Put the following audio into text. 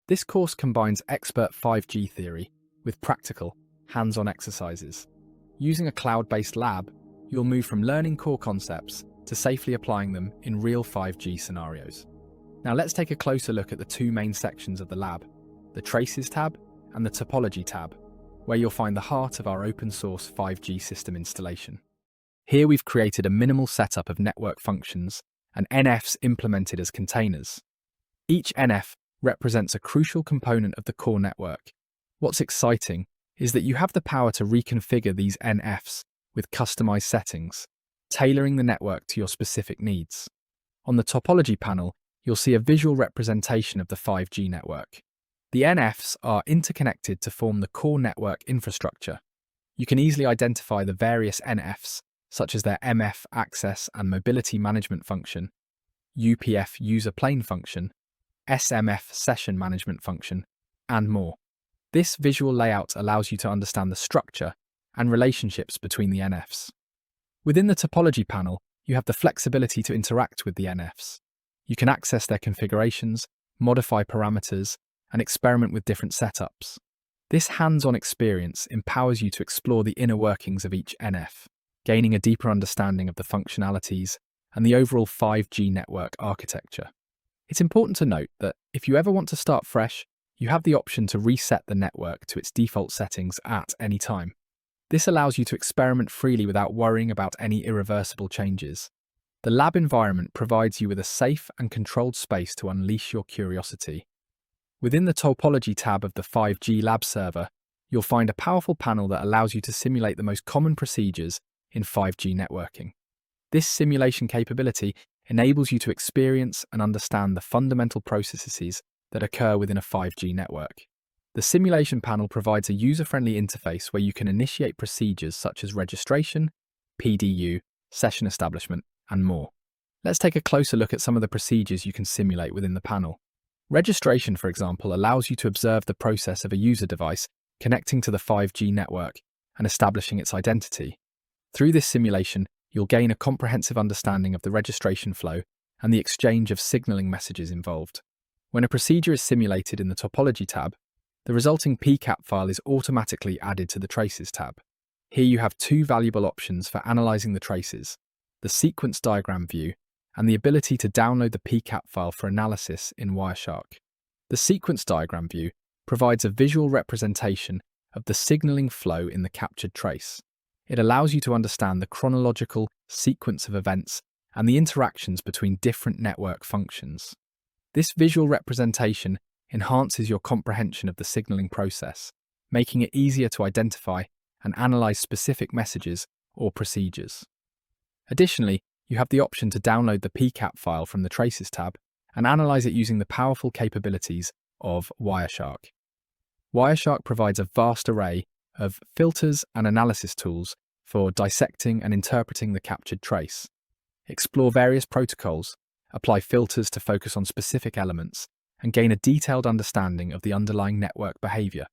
This course combines expert 5G theory with practical, hands-on exercises. Using a cloud-based lab, you'll move from learning core concepts to safely applying them in real 5G scenarios. Now let's take a closer look at the two main sections of the lab, the Traces tab and the Topology tab, where you'll find the heart of our open-source 5G system installation. Here we've created a minimal setup of network functions and NFs implemented as containers. Each NF represents a crucial component of the core network. What's exciting is that you have the power to reconfigure these NFs with customized settings, tailoring the network to your specific needs. On the Topology panel, you'll see a visual representation of the 5G network. The NFs are interconnected to form the core network infrastructure. You can easily identify the various NFs, such as their MF access and mobility management function, UPF user plane function, SMF session management function, and more. This visual layout allows you to understand the structure and relationships between the NFs. Within the Topology panel, you have the flexibility to interact with the NFs. You can access their configurations, modify parameters, and experiment with different setups. This hands-on experience empowers you to explore the inner workings of each NF, gaining a deeper understanding of the functionalities and the overall 5G network architecture. It's important to note that if you ever want to start fresh, you have the option to reset the network to its default settings at any time. This allows you to experiment freely without worrying about any irreversible changes. The lab environment provides you with a safe and controlled space to unleash your curiosity. Within the Topology tab of the 5G lab server, you'll find a powerful panel that allows you to simulate the most common procedures in 5G networking. This simulation capability enables you to experience and understand the fundamental processes that occur within a 5G network. The simulation panel provides a user-friendly interface where you can initiate procedures such as registration, PDU, session establishment, and more. Let's take a closer look at some of the procedures you can simulate within the panel. Registration, for example, allows you to observe the process of a user device connecting to the 5G network and establishing its identity. Through this simulation, you'll gain a comprehensive understanding of the registration flow and the exchange of signaling messages involved. When a procedure is simulated in the Topology tab, the resulting PCAP file is automatically added to the Traces tab. Here you have two valuable options for analyzing the traces: the sequence diagram view and the ability to download the PCAP file for analysis in Wireshark. The sequence diagram view provides a visual representation of the signaling flow in the captured trace. It allows you to understand the chronological sequence of events and the interactions between different network functions. This visual representation enhances your comprehension of the signaling process, making it easier to identify and analyze specific messages or procedures. Additionally, you have the option to download the PCAP file from the Traces tab and analyze it using the powerful capabilities of Wireshark. Wireshark provides a vast array of filters and analysis tools for dissecting and interpreting the captured trace. Explore various protocols, apply filters to focus on specific elements, and gain a detailed understanding of the underlying network behavior.